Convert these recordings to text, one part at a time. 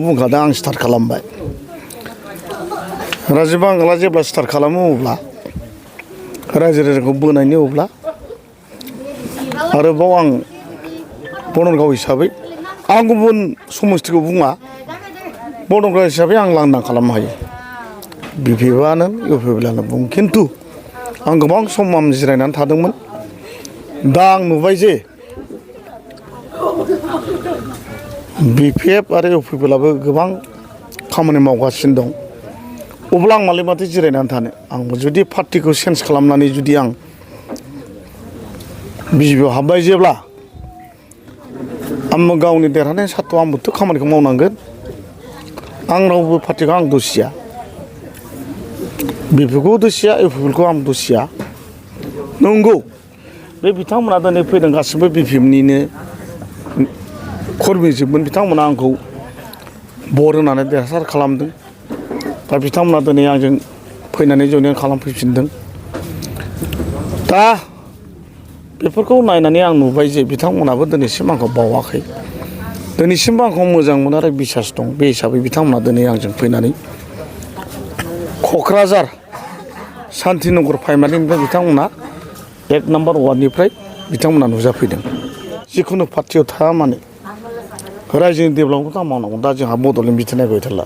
बुंखादों आं स्टार्ट खालामबाय राजीब बांगाला जेब्ला स्टार्ट खालामो अब्ला रायजो राजाखौ बोनायनि अब्ला आरोबाव आं बनरगाव हिसाबै आं गुबुन समस्थिखौ बुङा बनरगाव हिसाबै आं लांदां खालामनो हायो बिपिएफआनो इउपिएफआनो बुं खिन्थु आं गोबां सम आं जिरायनानै थादोंमोन दा आं नुबाय जे बिपिएफ आरो इउपिएफआबो गोबां खामानि मावगासिनो दं अब्ला आं मालाय माथो जिरायनानै थानो आंबो जुदि पार्टिखौ चेन्ज खालामनानै जुदि आं बिजेपिआव हाबबाय जेब्ला आंबो गावनि देरहानाय सार्थ आंबोथ' खामानिखौ मावनांगोन आं रावबो पार्टिखौ आं दुसिया बिपिएफखौ दुसिया इउपिएफखौ आं दुसिया नंगौ बे बिथांमोना दिनै फैदों गासिबो बिपिएफनिनो कर्मिजोबमोन बिथांमोना आंखौ भट होनानै देरहासार खालामदों दा बिथांमोना दिनै आंजों फैनानै जयन खालामफैफिनदों दा बेफोरखौ नायनानै आं नुबाय जे बिथांमोनाबो दिनैसिम आंखौ बावाखै दिनैसिमबो आंखौ मोजां मोनो आरो बिसास दं बे हिसाबै बिथांमोना दिनै आंजों फैनानै क'क्राझार शान्तिनगर प्राइमारिनिफ्राय बिथांमोना 1 नम्बर वार्डनिफ्राय बिथांमोना नुजाफैदों जिखुनु पार्टियाव थाया माने रायजोनि डेभेलपमेन्टखौ आं मावनांगौ दा जोंहा बड'लेण्ड बिथोन नायबाय थारला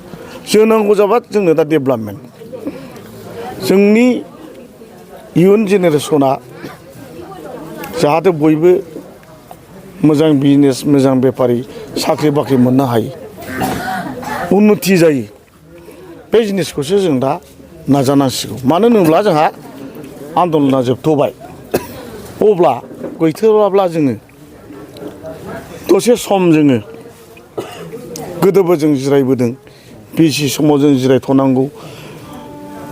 जों नांगौ जाबा जोंनो दा डेभेलपमेन्ट जोंनि इयुन जेनेरेसना जाहाथे बयबो मोजां बिजनेस मोजां बेफारि साख्रि बाख्रि मोननो हायो उन्नति जायो बे जिनिसखौसो जों दा नाजानांसिगौ मानो होनोब्ला जोंहा आन्दलना जोबथ'बाय अब्ला गैथ'वाब्ला जोङो दसे सम जोङो गोदोबो जों जिरायबोदों बिसि समाव जों जिरायथ'नांगौ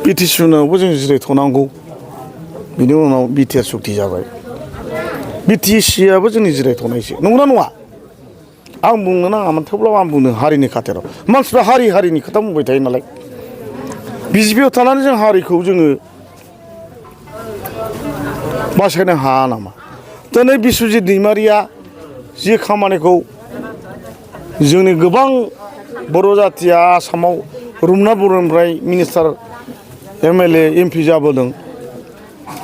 बिटिसि उनावबो जों जिरायथ'नांगौ बिनि उनाव बिटिआर सुक्ति जाबाय बिटिसिआबो जोंनि जिरायथ'नायसो नंगौना नङा आं बुंनो नाङामोन थेवब्लाबो आं बुंनो हारिनि खाथिराव मानसिफ्रा हारिनि खोथा बुंबाय थायो नालाय बिजेपिआव थानानै जों हारिखौ जोङो बासायनो हाया नामा दिनै बिस्वजित दैमारिया जि खामानिखौ जोंनि गोबां बर' जाथिया आसामाव रुपनाथ बर'निफ्राय मिनिस्टार एमएलए एमपि जाबोदों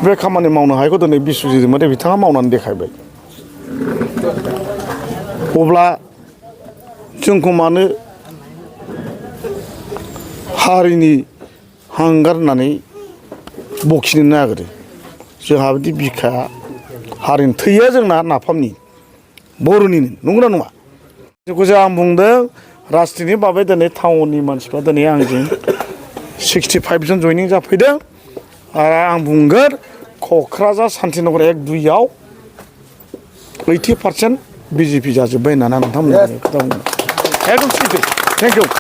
बे खामानि मावनो हायैखौ दिनै बिस्वजित दैमारि बिथाङा मावनानै देखायबाय अब्ला जोंखौ मानो हारिनि हांगार होननानै बखिनो नागिरो जोंहा बिदि बिखाया हारिनि थैया जोंना नाफामनि बर'निनो नंगौना नङा जेखौ आं बुंदों राजनितिनि बागै दिनै टाउननि मानसिफ्रा दिनै आंजों 65 जन जयनिं जाफैदों आरो आं बुंगोन क'क्राझार शान्तिनगर 1-2आव 80% बिजेपि जाजोब्बाय होननानै नोंथांमोननि खोथा बुंदों एकदम सैथो थेंक इउ